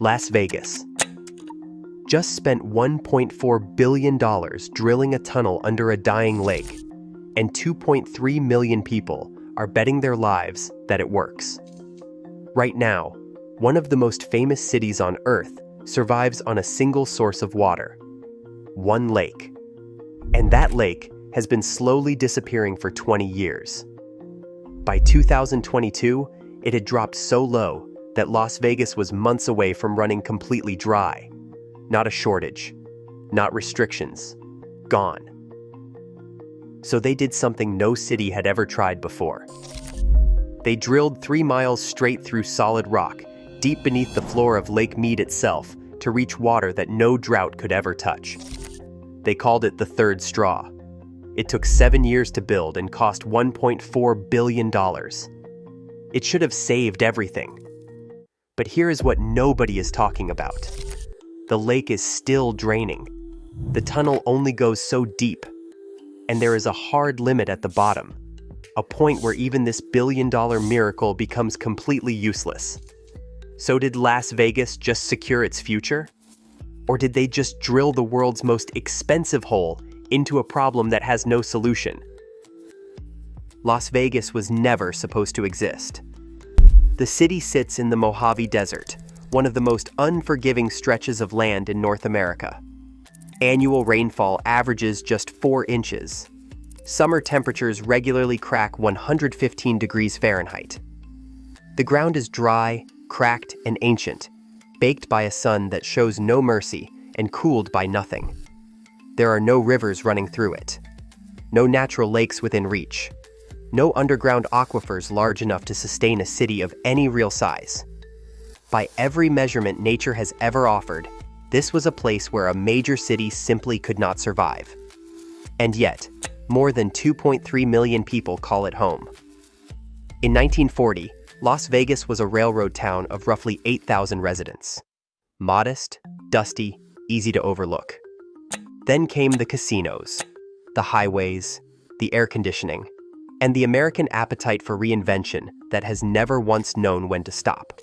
Las Vegas just spent $1.4 billion drilling a tunnel under a dying lake, and 2.3 million people are betting their lives that it works. Right now, one of the most famous cities on Earth survives on a single source of water, one lake. And that lake has been slowly disappearing for 20 years. By 2022, it had dropped so low that Las Vegas was months away from running completely dry. Not a shortage, not restrictions, gone. So they did something no city had ever tried before. They drilled 3 miles straight through solid rock, deep beneath the floor of Lake Mead itself, to reach water that no drought could ever touch. They called it the third straw. It took 7 years to build and cost $1.4 billion. It should have saved everything. But here is what nobody is talking about. The lake is still draining. The tunnel only goes so deep, and there is a hard limit at the bottom, a point where even this billion-dollar miracle becomes completely useless. So did Las Vegas just secure its future? Or did they just drill the world's most expensive hole into a problem that has no solution? Las Vegas was never supposed to exist. The city sits in the Mojave Desert, one of the most unforgiving stretches of land in North America. Annual rainfall averages just 4 inches. Summer temperatures regularly crack 115 degrees Fahrenheit. The ground is dry, cracked, and ancient, baked by a sun that shows no mercy and cooled by nothing. There are no rivers running through it. No natural lakes within reach. No underground aquifers large enough to sustain a city of any real size. By every measurement nature has ever offered, this was a place where a major city simply could not survive. And yet, more than 2.3 million people call it home. In 1940, Las Vegas was a railroad town of roughly 8,000 residents. Modest, dusty, easy to overlook. Then came the casinos, the highways, the air conditioning, and the American appetite for reinvention that has never once known when to stop.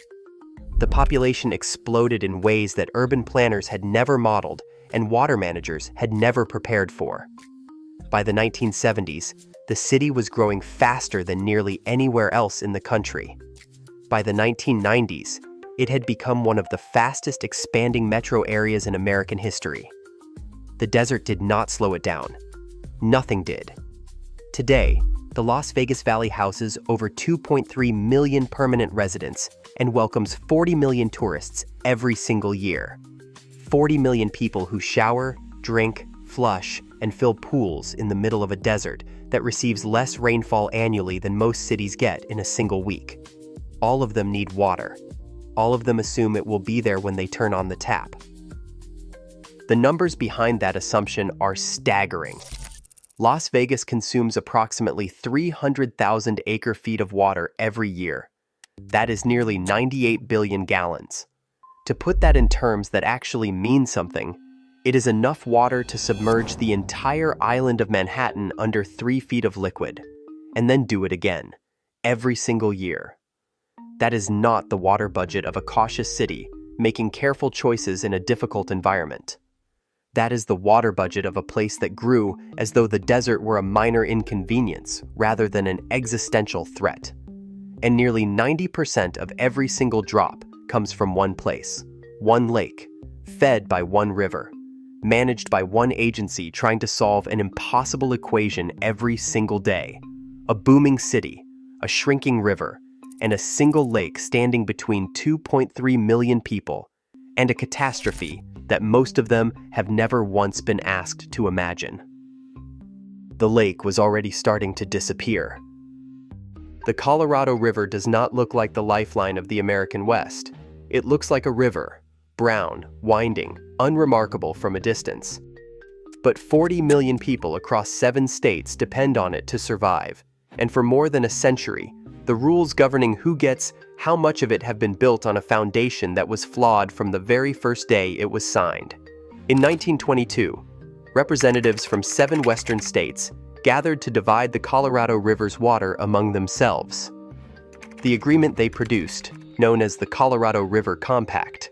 The population exploded in ways that urban planners had never modeled and water managers had never prepared for. By the 1970s, the city was growing faster than nearly anywhere else in the country. By the 1990s, it had become one of the fastest expanding metro areas in American history. The desert did not slow it down. Nothing did. Today, the Las Vegas Valley houses over 2.3 million permanent residents and welcomes 40 million tourists every single year. 40 million people who shower, drink, flush, and fill pools in the middle of a desert that receives less rainfall annually than most cities get in a single week. All of them need water. All of them assume it will be there when they turn on the tap. The numbers behind that assumption are staggering. Las Vegas consumes approximately 300,000 acre-feet of water every year. That is nearly 98 billion gallons. To put that in terms that actually mean something, it is enough water to submerge the entire island of Manhattan under 3 feet of liquid, and then do it again, every single year. That is not the water budget of a cautious city making careful choices in a difficult environment. That is the water budget of a place that grew as though the desert were a minor inconvenience rather than an existential threat. And nearly 90% of every single drop comes from one place, one lake, fed by one river, managed by one agency trying to solve an impossible equation every single day. A booming city, a shrinking river, and a single lake standing between 2.3 million people, and a catastrophe that most of them have never once been asked to imagine. The lake was already starting to disappear. The Colorado River does not look like the lifeline of the American West. It looks like a river, brown, winding, unremarkable from a distance. But 40 million people across 7 states depend on it to survive, and for more than a century, the rules governing who gets how much of it have been built on a foundation that was flawed from the very first day it was signed. In 1922, representatives from 7 western states gathered to divide the Colorado River's water among themselves. The agreement they produced, known as the Colorado River Compact,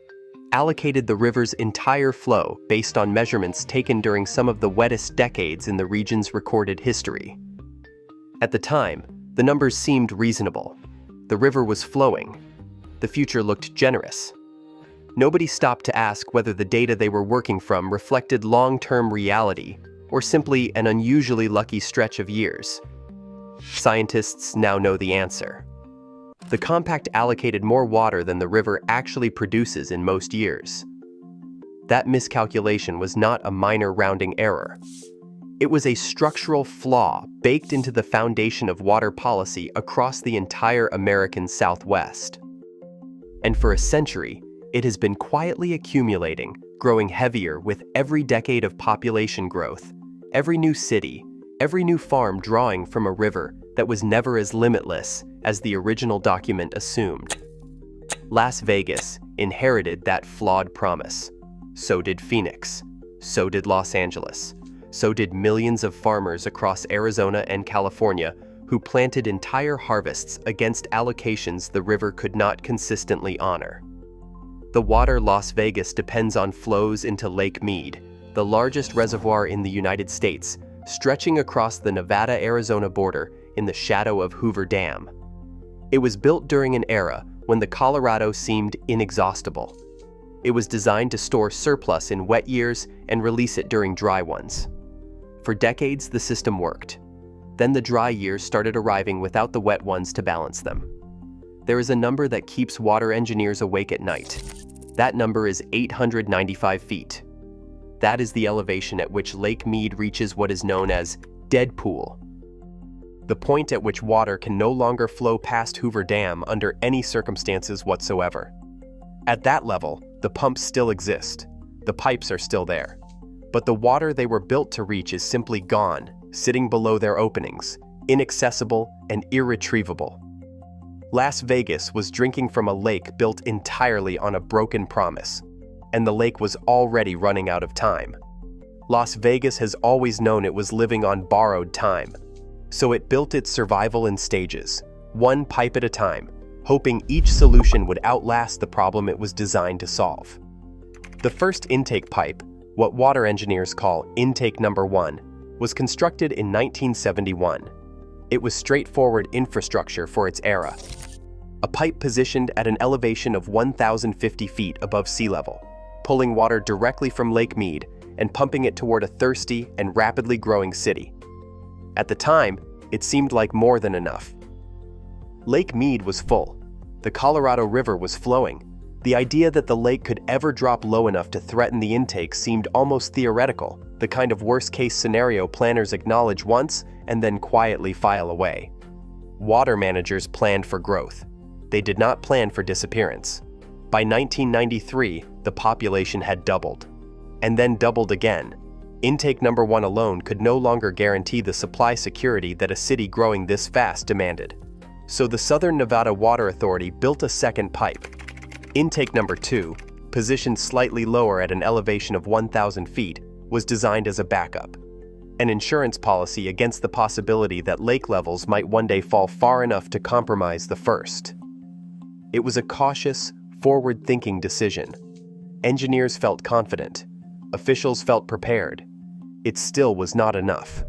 allocated the river's entire flow based on measurements taken during some of the wettest decades in the region's recorded history. At the time, the numbers seemed reasonable. The river was flowing. The future looked generous. Nobody stopped to ask whether the data they were working from reflected long-term reality or simply an unusually lucky stretch of years. Scientists now know the answer. The compact allocated more water than the river actually produces in most years. That miscalculation was not a minor rounding error. It was a structural flaw baked into the foundation of water policy across the entire American Southwest. And for a century, it has been quietly accumulating, growing heavier with every decade of population growth, every new city, every new farm drawing from a river that was never as limitless as the original document assumed. Las Vegas inherited that flawed promise. So did Phoenix. So did Los Angeles. So did millions of farmers across Arizona and California who planted entire harvests against allocations the river could not consistently honor. The water Las Vegas depends on flows into Lake Mead, the largest reservoir in the United States, stretching across the Nevada-Arizona border in the shadow of Hoover Dam. It was built during an era when the Colorado seemed inexhaustible. It was designed to store surplus in wet years and release it during dry ones. For decades, the system worked. Then the dry years started arriving without the wet ones to balance them. There is a number that keeps water engineers awake at night. That number is 895 feet. That is the elevation at which Lake Mead reaches what is known as dead pool, the point at which water can no longer flow past Hoover Dam under any circumstances whatsoever. At that level, the pumps still exist. The pipes are still there. But the water they were built to reach is simply gone, sitting below their openings, inaccessible and irretrievable. Las Vegas was drinking from a lake built entirely on a broken promise, and the lake was already running out of time. Las Vegas has always known it was living on borrowed time, so it built its survival in stages, one pipe at a time, hoping each solution would outlast the problem it was designed to solve. The first intake pipe, what water engineers call intake number 1, was constructed in 1971. It was straightforward infrastructure for its era. A pipe positioned at an elevation of 1,050 feet above sea level, pulling water directly from Lake Mead and pumping it toward a thirsty and rapidly growing city. At the time, it seemed like more than enough. Lake Mead was full. The Colorado River was flowing. The idea that the lake could ever drop low enough to threaten the intake seemed almost theoretical, the kind of worst-case scenario planners acknowledge once and then quietly file away. Water managers planned for growth. They did not plan for disappearance. By 1993, the population had doubled, and then doubled again. Intake number 1 alone could no longer guarantee the supply security that a city growing this fast demanded. So the Southern Nevada Water Authority built a second pipe. Intake number 2, positioned slightly lower at an elevation of 1,000 feet, was designed as a backup, an insurance policy against the possibility that lake levels might one day fall far enough to compromise the first. It was a cautious, forward-thinking decision. Engineers felt confident. Officials felt prepared. It still was not enough.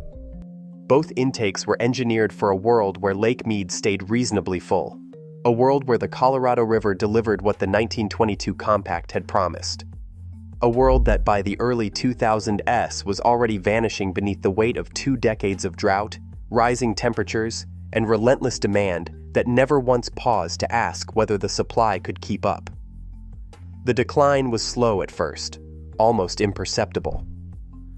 Both intakes were engineered for a world where Lake Mead stayed reasonably full, a world where the Colorado River delivered what the 1922 Compact had promised, a world that by the early 2000s was already vanishing beneath the weight of 2 decades of drought, rising temperatures, and relentless demand that never once paused to ask whether the supply could keep up. The decline was slow at first, almost imperceptible.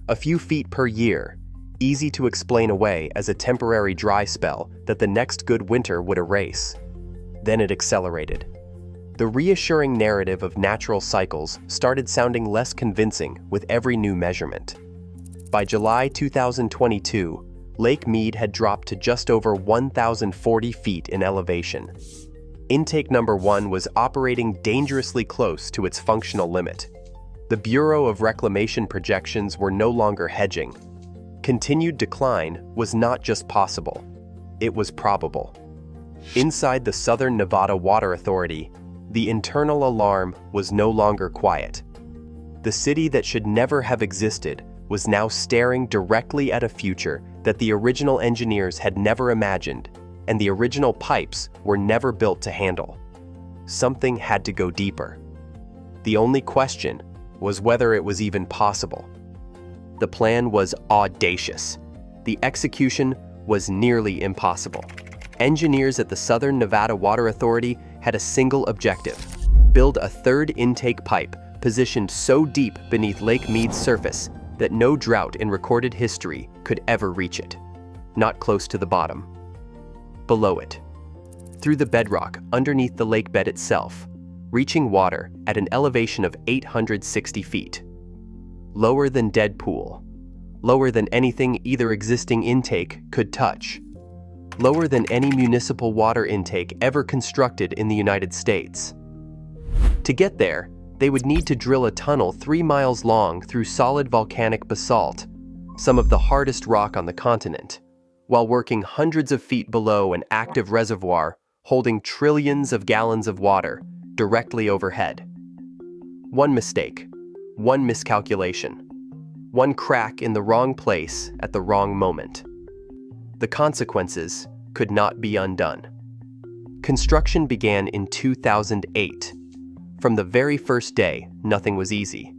A few feet per year, easy to explain away as a temporary dry spell that the next good winter would erase. Then it accelerated. The reassuring narrative of natural cycles started sounding less convincing with every new measurement. By July 2022, Lake Mead had dropped to just over 1,040 feet in elevation. Intake number 1 was operating dangerously close to its functional limit. The Bureau of Reclamation projections were no longer hedging. Continued decline was not just possible, it was probable. Inside the Southern Nevada Water Authority, The internal alarm was no longer quiet. The city that should never have existed was now staring directly at a future that the original engineers had never imagined, and the original pipes were never built to handle. Something had to go deeper. The only question was whether it was even possible. The plan was audacious. The execution was nearly impossible. Engineers at the Southern Nevada Water Authority had a single objective: build a third intake pipe positioned so deep beneath Lake Mead's surface that no drought in recorded history could ever reach it. Not close to the bottom. Below it. Through the bedrock underneath the lake bed itself, reaching water at an elevation of 860 feet. Lower than Dead Pool. Lower than anything either existing intake could touch. Lower than any municipal water intake ever constructed in the United States. To get there, they would need to drill a tunnel 3 miles long through solid volcanic basalt, some of the hardest rock on the continent, while working hundreds of feet below an active reservoir holding trillions of gallons of water directly overhead. One mistake, one miscalculation, one crack in the wrong place at the wrong moment. The consequences could not be undone. Construction began in 2008. From the very first day, nothing was easy.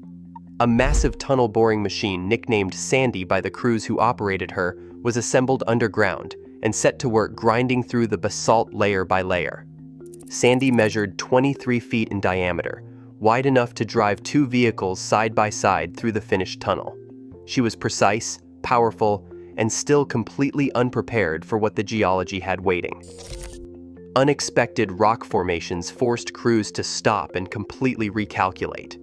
A massive tunnel boring machine nicknamed Sandy by the crews who operated her was assembled underground and set to work grinding through the basalt layer by layer. Sandy measured 23 feet in diameter, wide enough to drive 2 vehicles side by side through the finished tunnel. She was precise, powerful, and still completely unprepared for what the geology had waiting. Unexpected rock formations forced crews to stop and completely recalculate.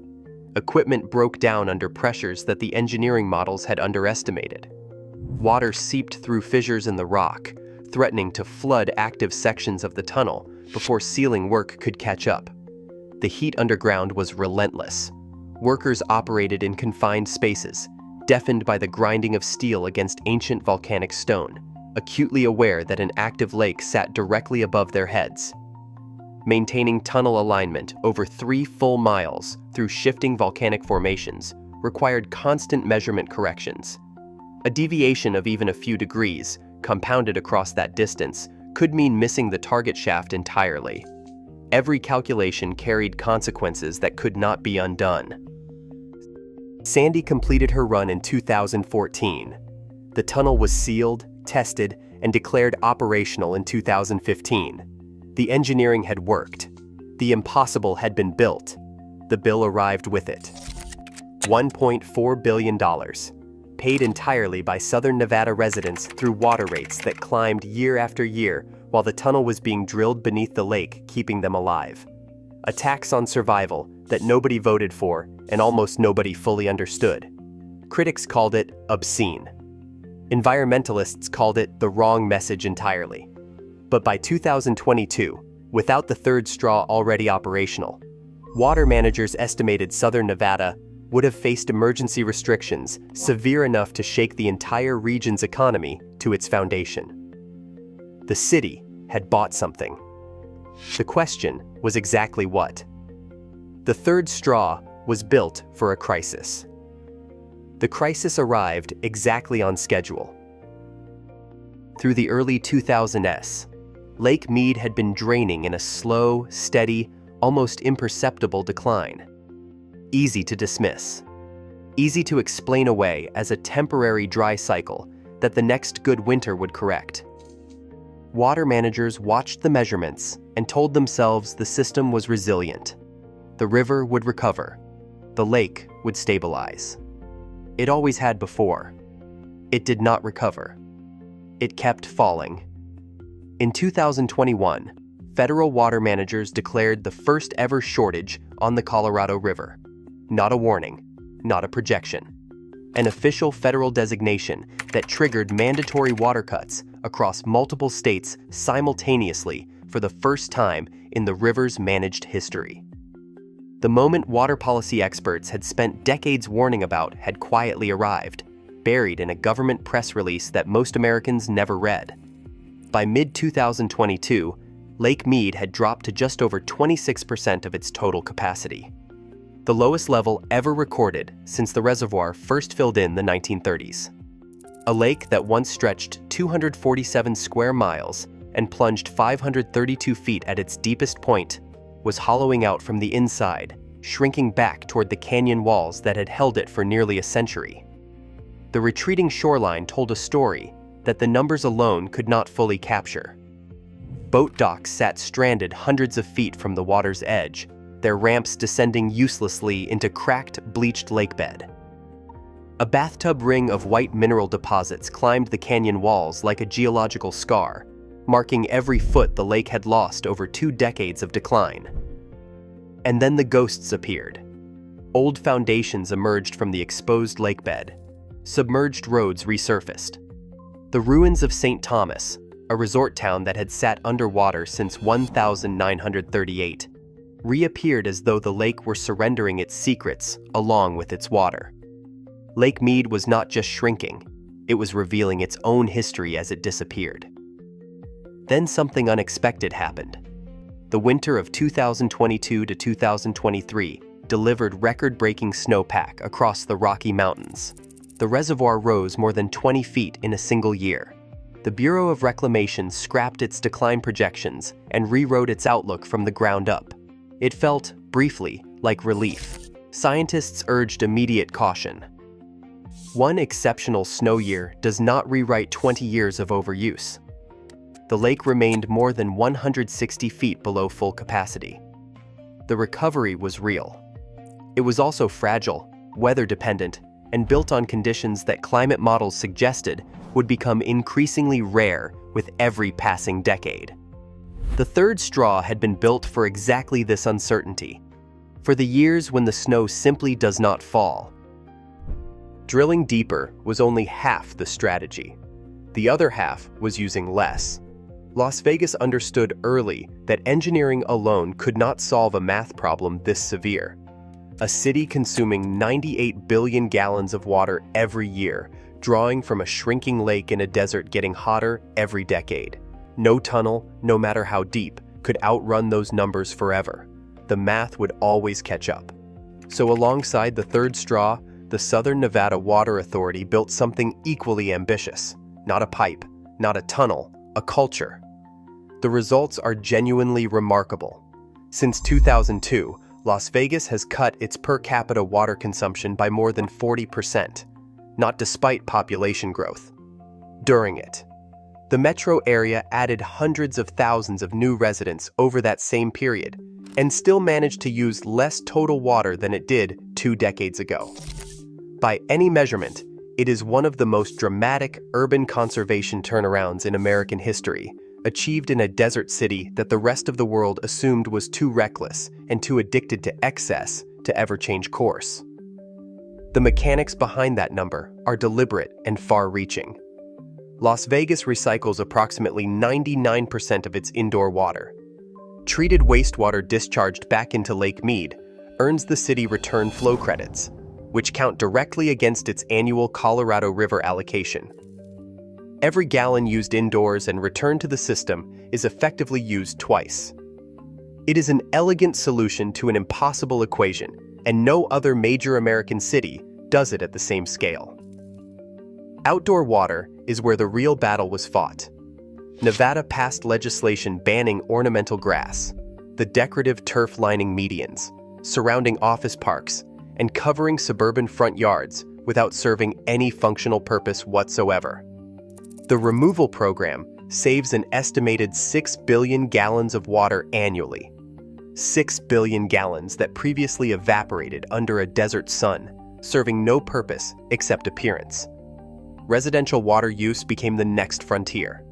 Equipment broke down under pressures that the engineering models had underestimated. Water seeped through fissures in the rock, threatening to flood active sections of the tunnel before sealing work could catch up. The heat underground was relentless. Workers operated in confined spaces, deafened by the grinding of steel against ancient volcanic stone, acutely aware that an active lake sat directly above their heads. Maintaining tunnel alignment over 3 full miles through shifting volcanic formations required constant measurement corrections. A deviation of even a few degrees, compounded across that distance, could mean missing the target shaft entirely. Every calculation carried consequences that could not be undone. Sandy completed her run in 2014. The tunnel was sealed, tested, and declared operational in 2015. The engineering had worked. The impossible had been built. The bill arrived with it. $1.4 billion, paid entirely by Southern Nevada residents through water rates that climbed year after year while the tunnel was being drilled beneath the lake, keeping them alive. A tax on survival that nobody voted for and almost nobody fully understood. Critics called it obscene. Environmentalists called it the wrong message entirely. But by 2022, without the third straw already operational, water managers estimated Southern Nevada would have faced emergency restrictions severe enough to shake the entire region's economy to its foundation. The city had bought something. The question was exactly what. The third straw was built for a crisis. The crisis arrived exactly on schedule. Through the early 2000s, Lake Mead had been draining in a slow, steady, almost imperceptible decline. Easy to dismiss. Easy to explain away as a temporary dry cycle that the next good winter would correct. Water managers watched the measurements and told themselves the system was resilient. The river would recover. The lake would stabilize. It always had before. It did not recover. It kept falling. In 2021, federal water managers declared the first ever shortage on the Colorado River. Not a warning, not a projection. An official federal designation that triggered mandatory water cuts across multiple states simultaneously for the first time in the river's managed history. The moment water policy experts had spent decades warning about had quietly arrived, buried in a government press release that most Americans never read. By mid-2022, Lake Mead had dropped to just over 26% of its total capacity, the lowest level ever recorded since the reservoir first filled in the 1930s. A lake that once stretched 247 square miles and plunged 532 feet at its deepest point was hollowing out from the inside, shrinking back toward the canyon walls that had held it for nearly a century. The retreating shoreline told a story that the numbers alone could not fully capture. Boat docks sat stranded hundreds of feet from the water's edge, their ramps descending uselessly into cracked, bleached lakebed. A bathtub ring of white mineral deposits climbed the canyon walls like a geological scar, marking every foot the lake had lost over 2 decades of decline. And then the ghosts appeared. Old foundations emerged from the exposed lakebed. Submerged roads resurfaced. The ruins of St. Thomas, a resort town that had sat underwater since 1938, reappeared as though the lake were surrendering its secrets along with its water. Lake Mead was not just shrinking, it was revealing its own history as it disappeared. Then something unexpected happened. The winter of 2022 to 2023 delivered record-breaking snowpack across the Rocky Mountains. The reservoir rose more than 20 feet in a single year. The Bureau of Reclamation scrapped its decline projections and rewrote its outlook from the ground up. It felt, briefly, like relief. Scientists urged immediate caution. One exceptional snow year does not rewrite 20 years of overuse. The lake remained more than 160 feet below full capacity. The recovery was real. It was also fragile, weather-dependent, and built on conditions that climate models suggested would become increasingly rare with every passing decade. The third straw had been built for exactly this uncertainty, for the years when the snow simply does not fall. Drilling deeper was only half the strategy. The other half was using less. Las Vegas understood early that engineering alone could not solve a math problem this severe. A city consuming 98 billion gallons of water every year, drawing from a shrinking lake in a desert getting hotter every decade. No tunnel, no matter how deep, could outrun those numbers forever. The math would always catch up. So alongside the third straw, the Southern Nevada Water Authority built something equally ambitious. Not a pipe, not a tunnel, a culture. The results are genuinely remarkable. Since 2002, Las Vegas has cut its per capita water consumption by more than 40%, not despite population growth. During it, the metro area added hundreds of thousands of new residents over that same period, and still managed to use less total water than it did 2 decades ago. By any measurement, it is one of the most dramatic urban conservation turnarounds in American history, achieved in a desert city that the rest of the world assumed was too reckless and too addicted to excess to ever change course. The mechanics behind that number are deliberate and far-reaching. Las Vegas recycles approximately 99% of its indoor water. Treated wastewater discharged back into Lake Mead earns the city return flow credits, which count directly against its annual Colorado River allocation. Every gallon used indoors and returned to the system is effectively used twice. It is an elegant solution to an impossible equation, and no other major American city does it at the same scale. Outdoor water is where the real battle was fought. Nevada passed legislation banning ornamental grass, the decorative turf lining medians, surrounding office parks, and covering suburban front yards without serving any functional purpose whatsoever. The removal program saves an estimated 6 billion gallons of water annually. 6 billion gallons that previously evaporated under a desert sun, serving no purpose except appearance. Residential water use became the next frontier.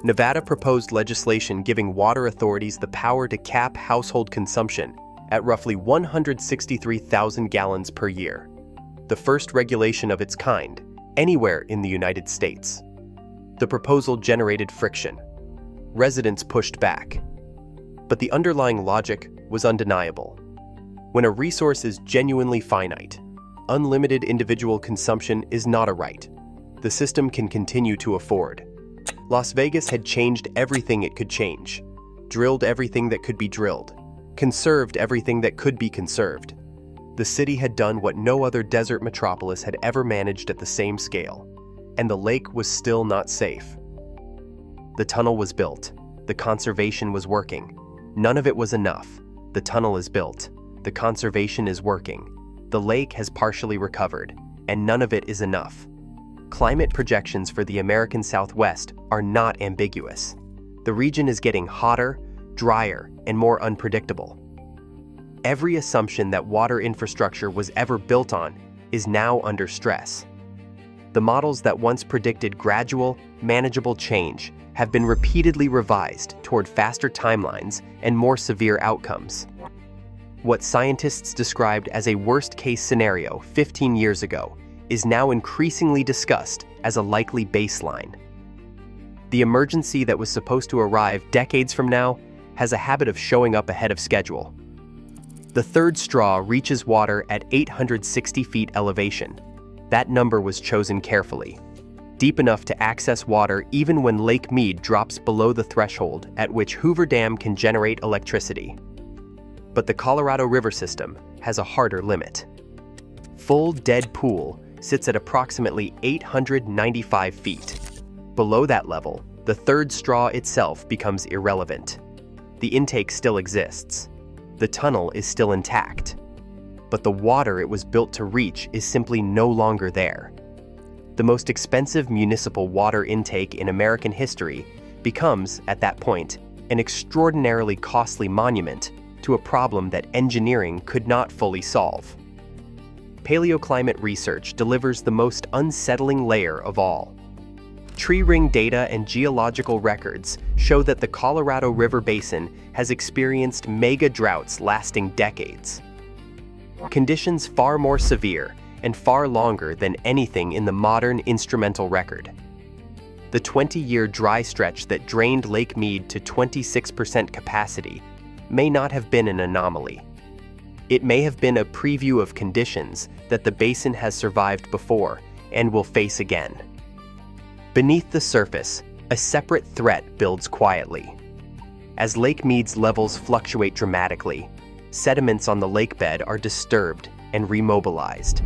Nevada proposed legislation giving water authorities the power to cap household consumption at roughly 163,000 gallons per year, the first regulation of its kind anywhere in the United States. The proposal generated friction. Residents pushed back. But the underlying logic was undeniable. When a resource is genuinely finite, unlimited individual consumption is not a right. The system can continue to afford. Las Vegas had changed everything it could change. drilled everything that could be drilled, conserved everything that could be conserved. The city had done what no other desert metropolis had ever managed at the same scale, and the lake was still not safe. The tunnel was built. The conservation was working. None of it was enough. The tunnel is built. The conservation is working. The lake has partially recovered, and none of it is enough. Climate projections for the American Southwest are not ambiguous. The region is getting hotter, drier, and more unpredictable. Every assumption that water infrastructure was ever built on is now under stress. The models that once predicted gradual, manageable change have been repeatedly revised toward faster timelines and more severe outcomes. What scientists described as a worst-case scenario 15 years ago is now increasingly discussed as a likely baseline. The emergency that was supposed to arrive decades from now has a habit of showing up ahead of schedule. The third straw reaches water at 860 feet elevation. That number was chosen carefully, deep enough to access water even when Lake Mead drops below the threshold at which Hoover Dam can generate electricity. But the Colorado River system has a harder limit. Full Dead Pool sits at approximately 895 feet. Below that level, the third straw itself becomes irrelevant. The intake still exists. The tunnel is still intact. But the water it was built to reach is simply no longer there. The most expensive municipal water intake in American history becomes, at that point, an extraordinarily costly monument to a problem that engineering could not fully solve. Paleoclimate research delivers the most unsettling layer of all. Tree ring data and geological records show that the Colorado River Basin has experienced mega droughts lasting decades. Conditions far more severe and far longer than anything in the modern instrumental record. The 20-year dry stretch that drained Lake Mead to 26% capacity may not have been an anomaly. It may have been a preview of conditions that the basin has survived before and will face again. Beneath the surface, a separate threat builds quietly. As Lake Mead's levels fluctuate dramatically, sediments on the lakebed are disturbed and remobilized.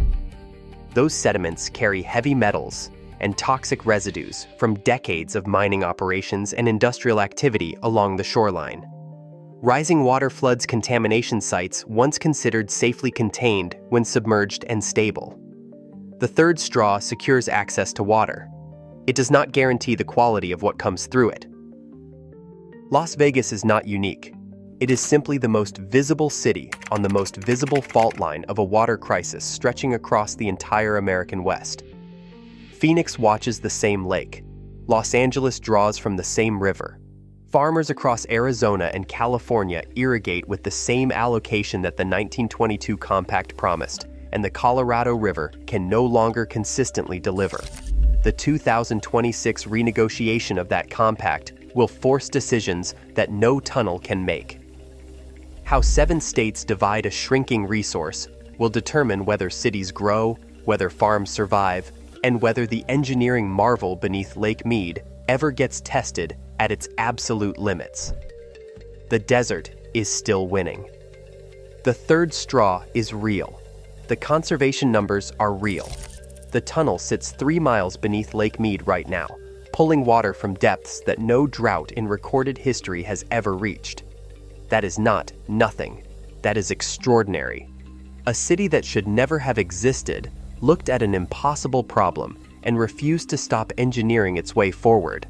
Those sediments carry heavy metals and toxic residues from decades of mining operations and industrial activity along the shoreline. Rising water floods contamination sites once considered safely contained when submerged and stable. The third straw secures access to water. It does not guarantee the quality of what comes through it. Las Vegas is not unique. It is simply the most visible city on the most visible fault line of a water crisis stretching across the entire American West. Phoenix watches the same lake. Los Angeles draws from the same river. Farmers across Arizona and California irrigate with the same allocation that the 1922 compact promised, and the Colorado River can no longer consistently deliver. The 2026 renegotiation of that compact will force decisions that no tunnel can make. How 7 states divide a shrinking resource will determine whether cities grow, whether farms survive, and whether the engineering marvel beneath Lake Mead ever gets tested at its absolute limits. The desert is still winning. The third straw is real. The conservation numbers are real. The tunnel sits 3 miles beneath Lake Mead right now, pulling water from depths that no drought in recorded history has ever reached. That is not nothing. That is extraordinary. A city that should never have existed looked at an impossible problem and refused to stop engineering its way forward.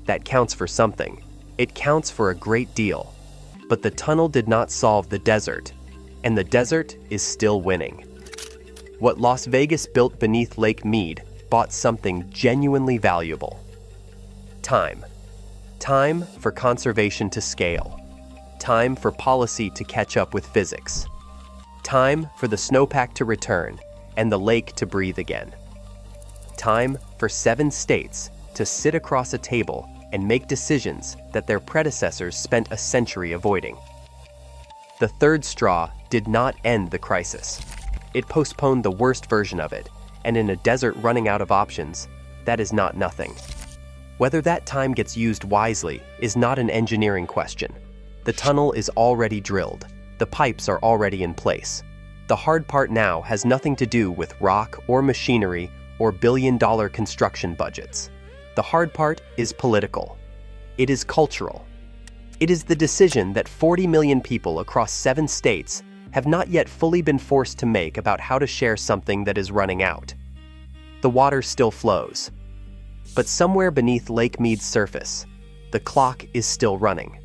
That counts for something. It counts for a great deal. But the tunnel did not solve the desert, and the desert is still winning. What Las Vegas built beneath Lake Mead bought something genuinely valuable. Time. Time for conservation to scale. Time for policy to catch up with physics. Time for the snowpack to return and the lake to breathe again. Time for 7 states to sit across a table and make decisions that their predecessors spent a century avoiding. The third straw did not end the crisis. It postponed the worst version of it, and in a desert running out of options, that is not nothing. Whether that time gets used wisely is not an engineering question. The tunnel is already drilled. The pipes are already in place. The hard part now has nothing to do with rock or machinery or billion-dollar construction budgets. The hard part is political. It is cultural. It is the decision that 40 million people across 7 states have not yet fully been forced to make about how to share something that is running out. The water still flows. But somewhere beneath Lake Mead's surface, the clock is still running.